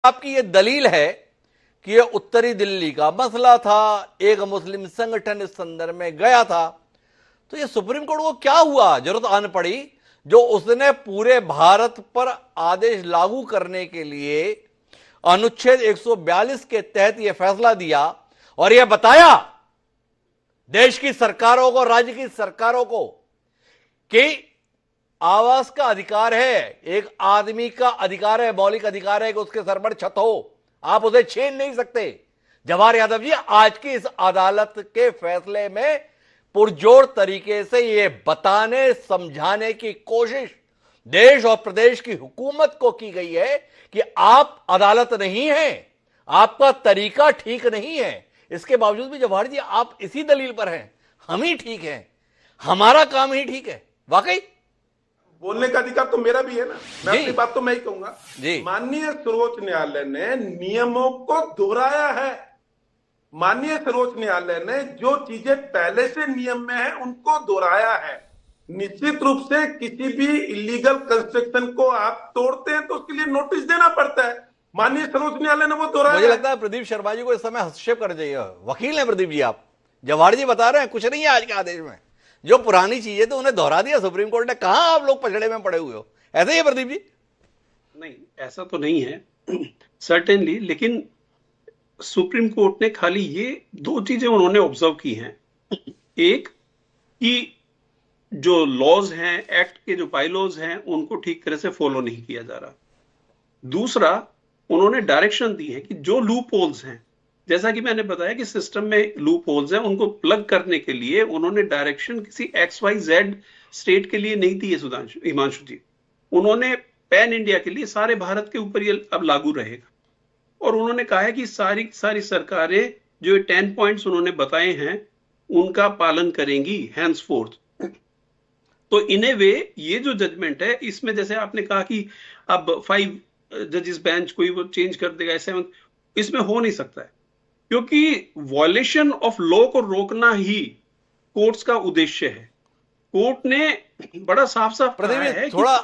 आपकी ये दलील है कि ये उत्तरी दिल्ली का मसला था, एक मुस्लिम संगठन इस संदर्भ में गया था, तो ये सुप्रीम कोर्ट को क्या हुआ, जरूरत आन पड़ी जो उसने पूरे भारत पर आदेश लागू करने के लिए अनुच्छेद 142 के तहत यह फैसला दिया और यह बताया देश की सरकारों को, राज्य की सरकारों को कि आवास का अधिकार है, एक आदमी का अधिकार है, मौलिक अधिकार है कि उसके सर पर छत हो, आप उसे छीन नहीं सकते। जवाहर यादव जी आज की इस अदालत के फैसले में पुरजोर तरीके से यह बताने समझाने की कोशिश देश और प्रदेश की हुकूमत को की गई है कि आप अदालत नहीं हैं, आपका तरीका ठीक नहीं है। इसके बावजूद भी जवाहर जी आप इसी दलील पर हैं, हम ही ठीक हैं, हमारा काम ही ठीक है। वाकई बोलने का अधिकार तो मेरा भी है ना, मैं अपनी बात तो मैं ही कहूंगा। माननीय सर्वोच्च न्यायालय ने नियमों को दोहराया है। माननीय सर्वोच्च न्यायालय ने जो चीजें पहले से नियम में है उनको दोहराया है। निश्चित रूप से किसी भी इलीगल कंस्ट्रक्शन को आप तोड़ते हैं तो उसके लिए नोटिस देना पड़ता है। माननीय सर्वोच्च न्यायालय ने वो दोहराया। मुझे लगता है प्रदीप शर्मा जी को इस समय हस्तक्षेप करना चाहिए, वकील हैं प्रदीप जी आप। जवाहर जी बता रहे हैं कुछ नहीं है आज के आदेश में, जो पुरानी चीजें तो उन्हें दोहरा दिया सुप्रीम कोर्ट ने। कहां आप लोग पछड़े में पड़े हुए हो, ऐसे ही है प्रदीप जी? नहीं, ऐसा तो नहीं है सर्टेनली, लेकिन सुप्रीम कोर्ट ने खाली ये दो चीजें उन्होंने ऑब्जर्व की हैं। एक कि जो लॉज हैं, एक्ट के जो बायलॉज हैं, उनको ठीक तरह से फॉलो नहीं किया जा रहा। दूसरा, उन्होंने डायरेक्शन दी है कि जो लूप होल्स हैं, जैसा कि मैंने बताया कि सिस्टम में लूप होल्स हैं, उनको प्लग करने के लिए उन्होंने डायरेक्शन किसी XYZ स्टेट के लिए नहीं दी है। सुधांशु हिमांशु जी, उन्होंने पैन इंडिया के लिए सारे भारत के ऊपर ये अब लागू रहेगा। और उन्होंने कहा है कि सारी सारी सरकारें जो 10 पॉइंट्स उन्होंने बताए हैं उनका पालन करेंगी हैंस फोर्थ। तो इन ए वे ये जो जजमेंट है इसमें, जैसे आपने कहा कि अब 5 जजेस बेंच कोई वो चेंज कर देगा, 7, इसमें हो नहीं सकता है, क्योंकि वॉयलेशन ऑफ लॉ को रोकना ही कोर्ट्स का उद्देश्य है। कोर्ट ने बड़ा साफ साफ कहा है थोड़ा